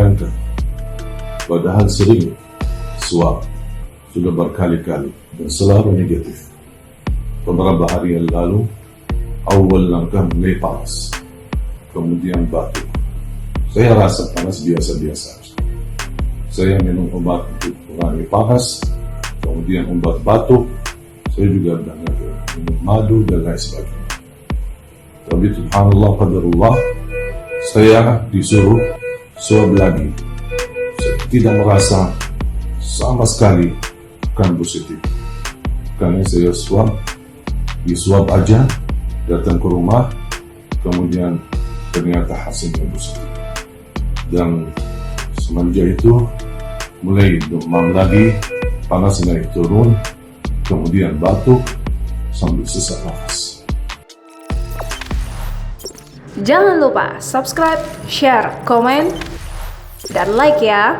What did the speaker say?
menyenangkan. Padahal sering swab sudah berkali-kali dan selalu negatif. Beberapa hari yang lalu, awal langkah mulai panas, kemudian batuk. Saya rasa panas biasa-biasa. Saya minum obat untuk mengurangi panas, kemudian obat batuk. Saya juga minum madu dan lain sebagainya. Tapi subhanallah qadarullah, saya disuruh swab lagi. Saya tidak merasa sama sekali bukan positif. Karena saya diswab aja, datang ke rumah, kemudian ternyata hasilnya positif. Dan semenjak itu mulai demam lagi, panas naik turun, kemudian batuk, sambil sesak nafas. Jangan lupa subscribe, share, komen, dan like ya.